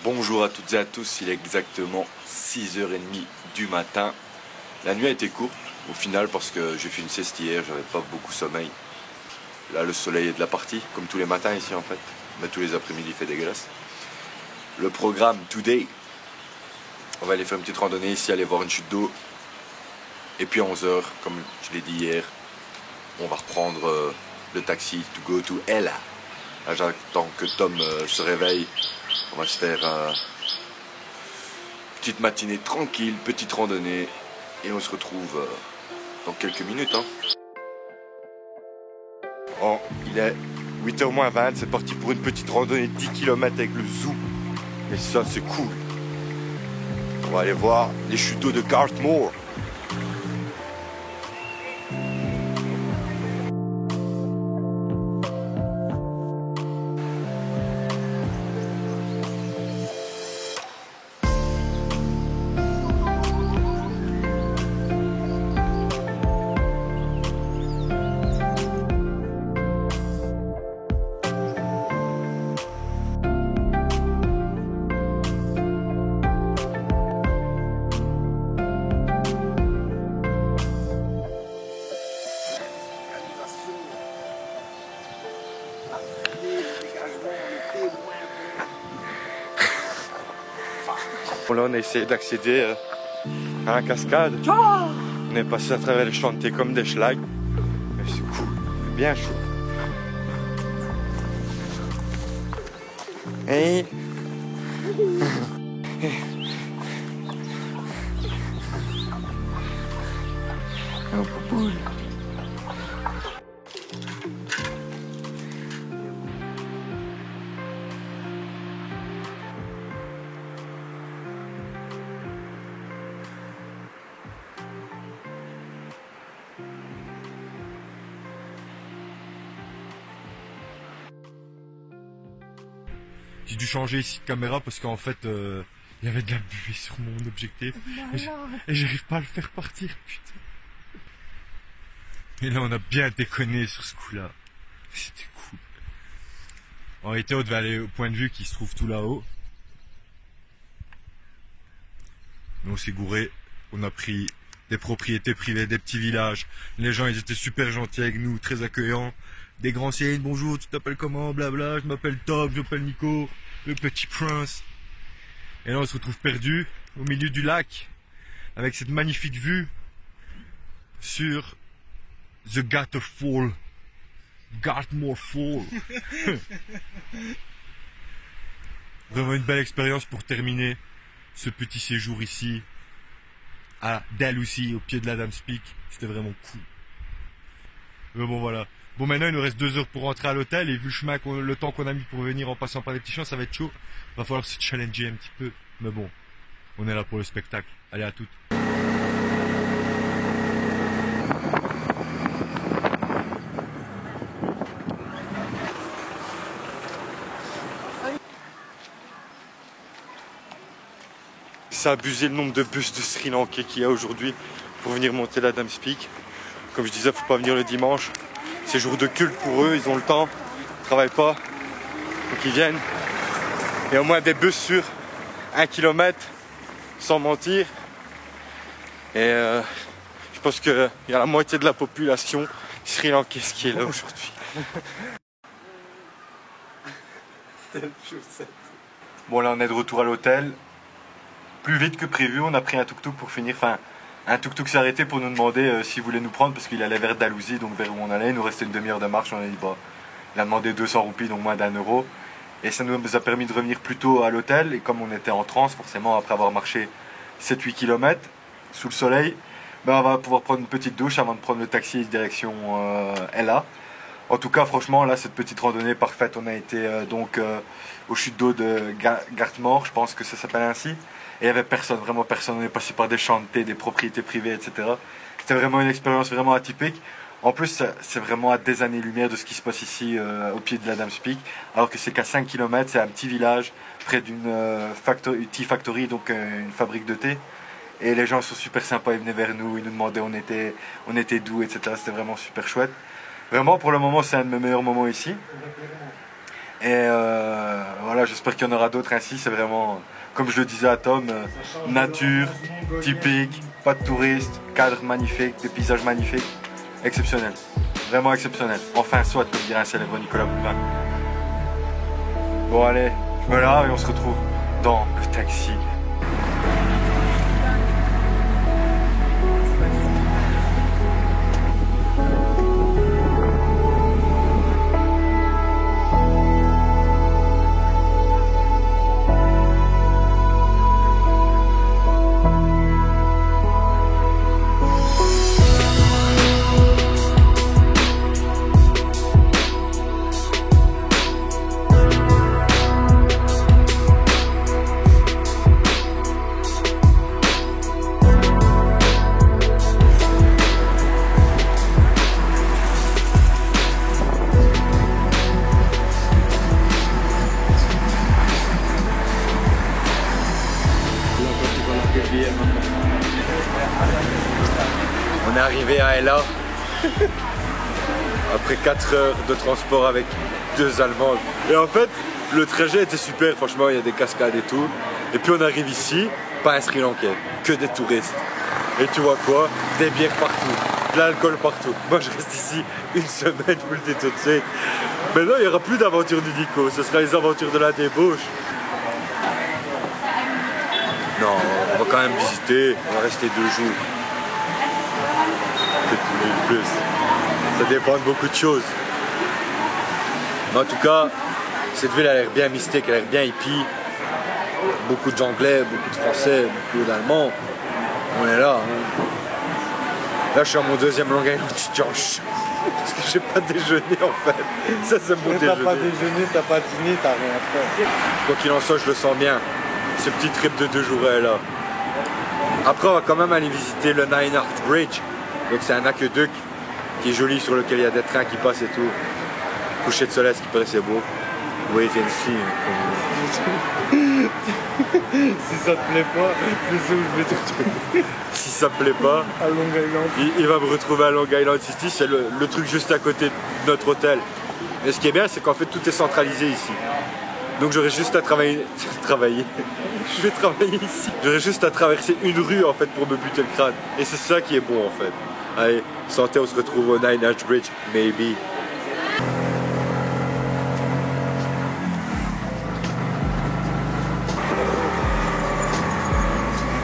Bonjour à toutes et à tous, il est exactement 6h30 du matin. La nuit a été courte au final parce que j'ai fait une sieste hier, j'avais pas beaucoup sommeil. Là le soleil est de la partie, comme tous les matins ici en fait, mais tous les après-midi il fait dégueulasse. Le programme today, on va aller faire une petite randonnée ici, aller voir une chute d'eau. Et puis à 11h, comme je l'ai dit hier, on va reprendre le taxi to go to Ella. Là j'attends que Tom se réveille. On va se faire petite matinée tranquille, petite randonnée. Et on se retrouve dans quelques minutes. Oh, il est 8h moins 20, c'est parti pour une petite randonnée de 10 km avec le zoo. Et ça c'est cool. On va aller voir les chutes d'eau de Gartmore. Là on a essayé d'accéder à la cascade. On est passé à travers les chantiers comme des schlags. Mais c'est cool, c'est bien chaud. Hey. Un poupoule. J'ai dû changer ici de caméra parce qu'en fait il y avait de la buée sur mon objectif et j'arrive pas à le faire partir, putain. Et là on a bien déconné sur ce coup là. C'était cool. En réalité on devait aller au point de vue qui se trouve tout là-haut. Mais on s'est gouré, on a pris des propriétés privées, des petits villages. Les gens ils étaient super gentils avec nous, très accueillants. Des grands signes, bonjour, tu t'appelles comment, blabla, je m'appelle Tom, je m'appelle Nico, le petit prince. Et là on se retrouve perdu au milieu du lac, avec cette magnifique vue sur The Gartmore Fall. Vraiment une belle expérience pour terminer ce petit séjour ici, à Dalhousie, au pied de l'Adam's Peak. C'était vraiment cool. Mais bon voilà. Bon maintenant il nous reste 2 heures pour rentrer à l'hôtel et vu le chemin, le temps qu'on a mis pour venir en passant par les petits champs, ça va être chaud. Va falloir se challenger un petit peu. Mais bon, on est là pour le spectacle. Allez à toutes. C'est abusé le nombre de bus de Sri Lankais qu'il y a aujourd'hui pour venir monter l'Adam's Peak. Comme je disais, faut pas venir le dimanche. C'est jour de culte pour eux, ils ont le temps, ils travaillent pas. Donc ils viennent. Il y a au moins des bus sur 1 km, sans mentir. Et je pense qu'il y a la moitié de la population sri-lankaise qui est là aujourd'hui. Bon là on est de retour à l'hôtel. Plus vite que prévu, on a pris un tuk-tuk pour finir. Enfin, un tuk-tuk s'est arrêté pour nous demander s'il voulait nous prendre parce qu'il allait vers Dalhousie, donc vers où on allait. Il nous restait une demi-heure de marche. On a dit bah, il a demandé 200 roupies, donc moins d'1 euro. Et ça nous a permis de revenir plus tôt à l'hôtel. Et comme on était en transe, forcément, après avoir marché 7-8 km sous le soleil, ben on va pouvoir prendre une petite douche avant de prendre le taxi direction Ella. En tout cas, franchement, là, cette petite randonnée parfaite. On a été aux chutes d'eau de Gartmore, je pense que ça s'appelle ainsi. Et il n'y avait personne, vraiment personne. On est passé par des chantiers, des propriétés privées, etc. C'était vraiment une expérience vraiment atypique. En plus, c'est vraiment à des années-lumière de ce qui se passe ici au pied de l'Adam's Peak. Alors que c'est qu'à 5 km, c'est un petit village près d'une tea factory, donc une fabrique de thé. Et les gens sont super sympas, ils venaient vers nous, ils nous demandaient on était d'où, etc. C'était vraiment super chouette. Vraiment, pour le moment, c'est un de mes meilleurs moments ici. Et voilà, j'espère qu'il y en aura d'autres ainsi. C'est vraiment, comme je le disais à Tom, nature, typique, pas de touristes, cadre magnifique, des paysages magnifiques, exceptionnel. Vraiment exceptionnel. Enfin, soit, comme dirait un célèbre Nicolas Pouvin. Bon, allez, je me lave et on se retrouve dans le taxi. On est arrivé à Ella après 4 heures de transport avec 2 Allemands. Et en fait, le trajet était super, franchement, il y a des cascades et tout. Et puis on arrive ici, pas un Sri Lankais, que des touristes. Et tu vois quoi? Des bières partout, de l'alcool partout. Moi je reste ici une semaine, je vous le dis tout de suite. Maintenant il n'y aura plus d'aventures du Nico, ce sera les aventures de la débauche. Non, on va quand même visiter, on va rester 2 jours. Peut-être plus. Ça dépend de beaucoup de choses. Mais en tout cas, cette ville a l'air bien mystique, elle a l'air bien hippie. Beaucoup d'anglais, beaucoup de français, beaucoup d'allemands. On est là. Hein. Là, je suis à mon 2e Long Island Change. Parce que j'ai pas déjeuné en fait. Ça, c'est mon déjeuner. T'as pas déjeuné, t'as pas dîné, t'as rien fait. Quoi qu'il en soit, je le sens bien. Ce petit trip de 2 jours est là. Après, on va quand même aller visiter le Nine Arch Bridge. Donc, c'est un aqueduc qui est joli, sur lequel il y a des trains qui passent et tout. Coucher de soleil, ce qui paraissait beau. Wait and see. Si ça te plaît pas, je sais où je vais te retrouver. Si ça me plaît pas, À Long Island. il va me retrouver à Long Island City. C'est le truc juste à côté de notre hôtel. Et ce qui est bien, c'est qu'en fait, tout est centralisé ici. Donc j'aurais juste à travailler. Je vais travailler ici. J'aurais juste à traverser une rue en fait pour me buter le crâne. Et c'est ça qui est bon en fait. Allez, santé, on se retrouve au Nine Arch Bridge, maybe.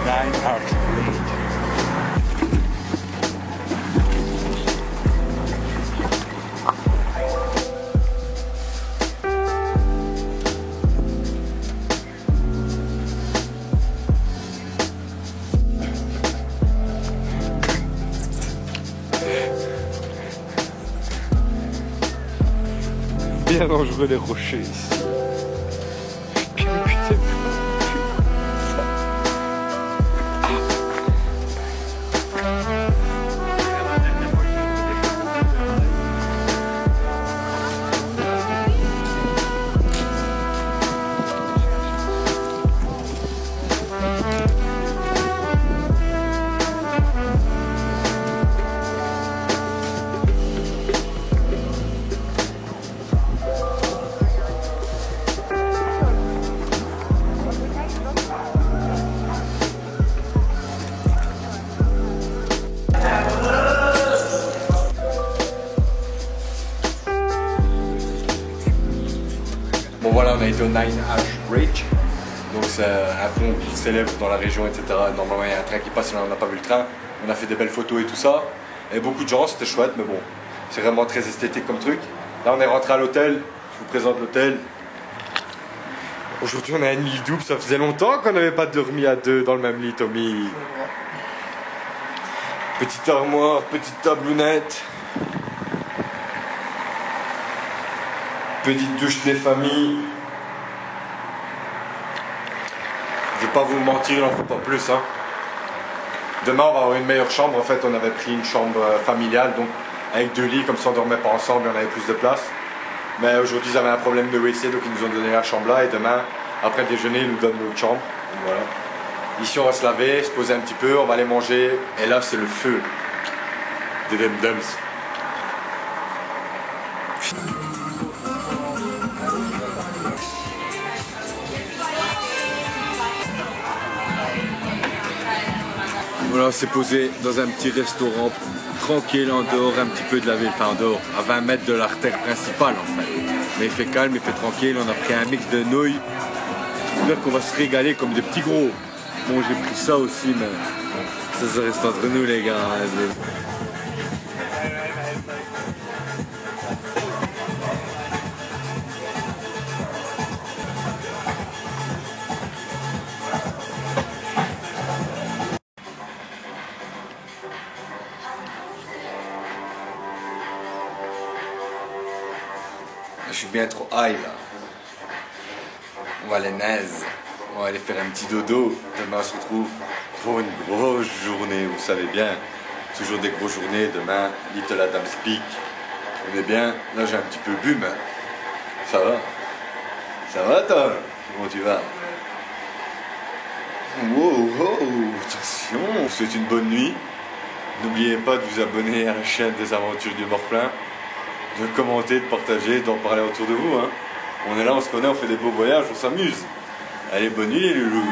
Nine Arch Bridge. Bien dangereux les rochers ici. Putain. Bon voilà, on a été au Nine Arch Bridge, donc c'est un pont célèbre dans la région, etc. Normalement il y a un train qui passe, mais on n'a pas vu le train. On a fait des belles photos et tout ça, et beaucoup de gens, c'était chouette, mais bon, c'est vraiment très esthétique comme truc. Là on est rentré à l'hôtel, je vous présente l'hôtel. Aujourd'hui on a une lit double, ça faisait longtemps qu'on n'avait pas dormi à 2 dans le même lit, Tommy. Petite armoire, petite tablounette. Petite douche des familles. Je vais pas vous mentir, il n'en faut pas plus. Hein. Demain, on va avoir une meilleure chambre. En fait, on avait pris une chambre familiale, donc avec 2 lits, comme ça on dormait pas ensemble, on avait plus de place. Mais aujourd'hui, ils avaient un problème de WC, donc ils nous ont donné la chambre là. Et demain, après le déjeuner, ils nous donnent notre chambre. Donc, voilà. Ici, on va se laver, se poser un petit peu, on va aller manger. Et là, c'est le feu des Dum-Dums. Voilà, on s'est posé dans un petit restaurant tranquille en dehors un petit peu de la ville, enfin en dehors, à 20 mètres de l'artère principale en fait. Mais il fait calme, il fait tranquille, on a pris un mix de nouilles. J'espère qu'on va se régaler comme des petits gros. Bon, j'ai pris ça aussi, mais ça reste entre nous les gars. Je suis bien trop high là. On va aller naze. On va aller faire un petit dodo. Demain on se retrouve pour une grosse journée. Vous savez bien, toujours des grosses journées. Demain, Little Adam Speak. On est bien. Là j'ai un petit peu bu, mais ça va. Ça va toi? Comment tu vas? Wow, wow, attention. Je vous souhaite une bonne nuit. N'oubliez pas de vous abonner à la chaîne des Aventures du Morplein, de commenter, de partager, d'en parler autour de vous. Hein. On est là, on se connaît, on fait des beaux voyages, on s'amuse. Allez, bonne nuit les loulous.